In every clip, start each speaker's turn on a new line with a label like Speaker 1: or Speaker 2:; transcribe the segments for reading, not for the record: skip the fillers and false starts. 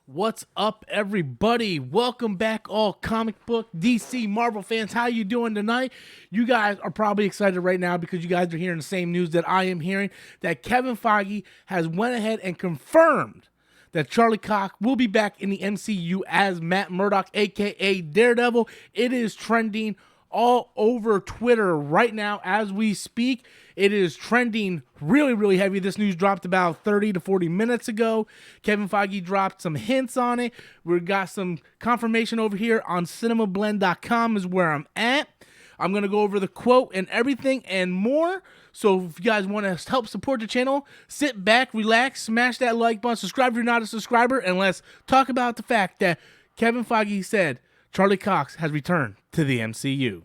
Speaker 1: What's up, everybody? Welcome back, all comic book, DC, Marvel fans. How you doing tonight? You guys are probably excited right now because you guys are hearing the same news that I am hearing, that Kevin Feige has went ahead and confirmed that Charlie Cox will be back in the MCU as Matt Murdock, aka Daredevil. It is trending all over Twitter right now as we speak. It is trending really heavy. This news dropped about 30 to 40 minutes ago. Kevin Feige dropped some hints on it. We got some confirmation over here on cinemablend.com is where I'm at. I'm going to go over the quote and everything and more. So if you guys want to help support the channel, sit back, relax, smash that like button, subscribe if you're not a subscriber, and let's talk about the fact that Kevin Feige said Charlie Cox has returned to the MCU.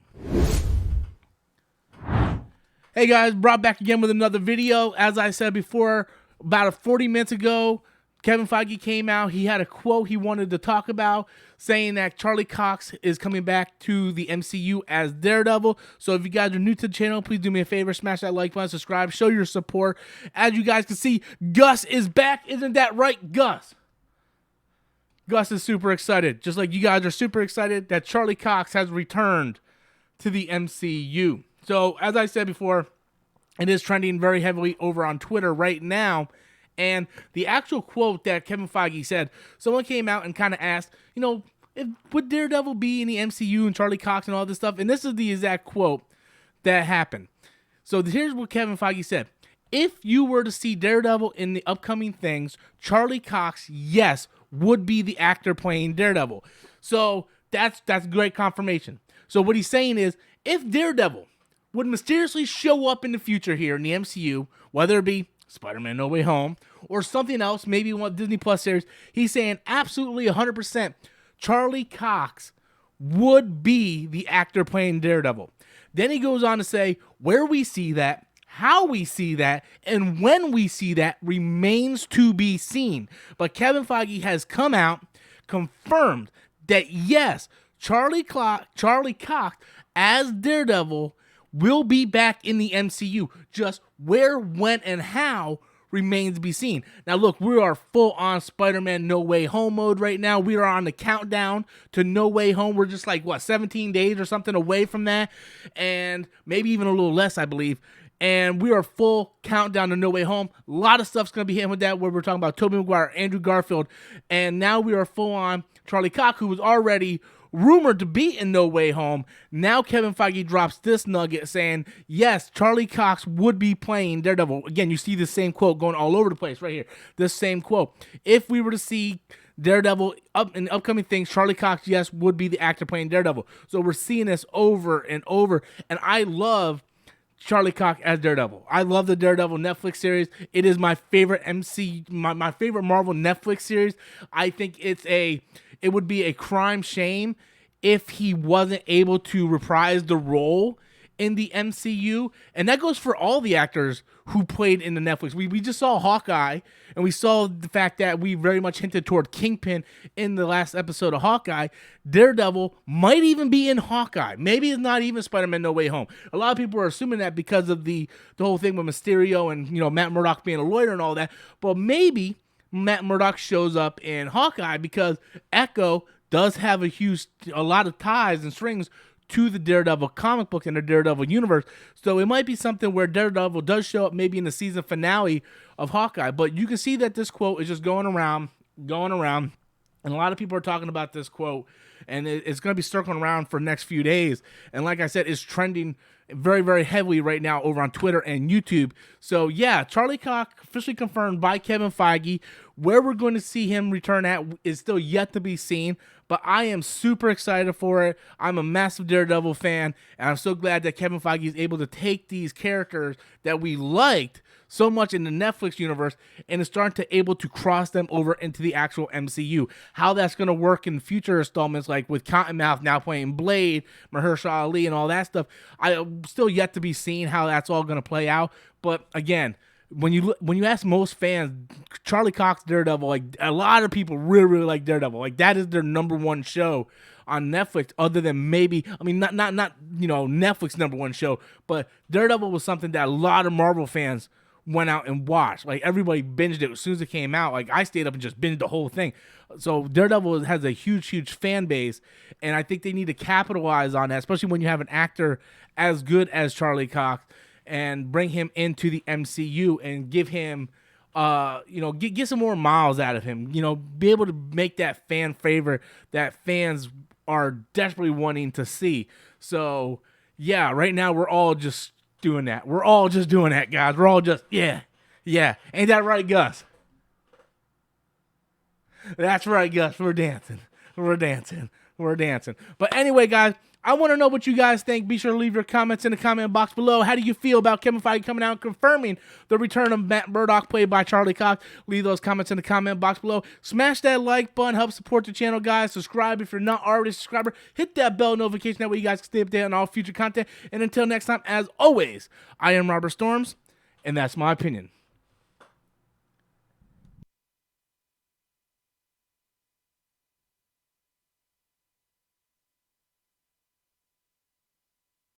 Speaker 1: Hey guys, brought back again with another video. As I said before, about 40 minutes ago, Kevin Feige came out. He had a quote he wanted to talk about, saying that Charlie Cox is coming back to the MCU as Daredevil. So if you guys are new to the channel, please do me a favor, smash that like button, subscribe, show your support. As you guys can see, Gus is back. Isn't that right, Gus? Gus is super excited, just like you guys are super excited that Charlie Cox has returned to the MCU. So, as I said before, it is trending very heavily over on Twitter right now. And the actual quote that Kevin Feige said, someone came out and kind of asked, would Daredevil be in the MCU and Charlie Cox and all this stuff? And this is the exact quote that happened. So, here's what Kevin Feige said. If you were to see Daredevil in the upcoming things, Charlie Cox, yes, would be the actor playing Daredevil. So, that's great confirmation. So, what he's saying is, if Daredevil would mysteriously show up in the future here in the MCU, whether it be Spider-Man No Way Home or something else, maybe one Disney Plus series, he's saying absolutely 100% Charlie Cox would be the actor playing Daredevil. Then he goes on to say where we see that, how we see that, and when we see that remains to be seen. But Kevin Feige has come out, confirmed that yes, Charlie Cox as Daredevil will be back in the MCU. Just where, when, and how remains to be seen. Now, look, we are full on Spider-Man No Way Home mode right now. We are on the countdown to No Way Home. We're just like, 17 days or something away from that, and maybe even a little less, I believe. And we are full countdown to No Way Home. A lot of stuff's going to be hitting with that, where we're talking about Tobey Maguire, Andrew Garfield, and now we are full on Charlie Cox, who was already rumored to be in No Way Home. Now Kevin Feige drops this nugget saying, yes, Charlie Cox would be playing Daredevil. Again, you see the same quote going all over the place right here. This same quote. If we were to see Daredevil up in the upcoming things, Charlie Cox, yes, would be the actor playing Daredevil. So we're seeing this over and over, and I love Charlie Cox as Daredevil. I love the Daredevil Netflix series. It is my favorite my favorite Marvel Netflix series. I think it would be a crime shame if he wasn't able to reprise the role in the MCU. And that goes for all the actors who played in the Netflix. We just saw Hawkeye, and we saw the fact that we very much hinted toward Kingpin in the last episode of Hawkeye. Daredevil might even be in Hawkeye. Maybe it's not even Spider-Man No Way Home. A lot of people are assuming that because of the whole thing with Mysterio and Matt Murdock being a lawyer and all that. But maybe Matt Murdock shows up in Hawkeye because Echo does have a lot of ties and strings to the Daredevil comic book and the Daredevil universe. So it might be something where Daredevil does show up maybe in the season finale of Hawkeye. But you can see that this quote is just going around. And a lot of people are talking about this quote, and it's going to be circling around for the next few days. And like I said, it's trending very heavily right now over on Twitter and YouTube. So yeah, Charlie Cox officially confirmed by Kevin Feige. Where we're going to see him return at is still yet to be seen, but I am super excited for it. I'm a massive Daredevil fan, and I'm so glad that Kevin Feige is able to take these characters that we liked so much in the Netflix universe and is starting to able to cross them over into the actual MCU. How that's going to work in future installments, like with Cottonmouth now playing Blade, Mahershala Ali, and all that stuff, I still yet to be seen how that's all going to play out. But again, when you ask most fans, Charlie Cox Daredevil, like a lot of people really like Daredevil. Like that is their number one show on Netflix, other than maybe, I mean, not Netflix number one show, but Daredevil was something that a lot of Marvel fans went out and watched. Like, everybody binged it as soon as it came out. Like, I stayed up and just binged the whole thing. So Daredevil has a huge fan base, and I think they need to capitalize on that, especially when you have an actor as good as Charlie Cox, and bring him into the MCU and give him, get some more miles out of him. Be able to make that fan favorite that fans are desperately wanting to see. So, yeah, right now we're all just doing that. We're all just doing that, guys. We're all just, yeah. Ain't that right, Gus? That's right, Gus. We're dancing. But anyway, guys, I want to know what you guys think. Be sure to leave your comments in the comment box below. How do you feel about Kevin Feige coming out and confirming the return of Matt Murdock, played by Charlie Cox? Leave those comments in the comment box below. Smash that like button. Help support the channel, guys. Subscribe if you're not already a subscriber. Hit that bell notification. That way you guys can stay updated on all future content. And until next time, as always, I am Robert Storms, and that's my opinion.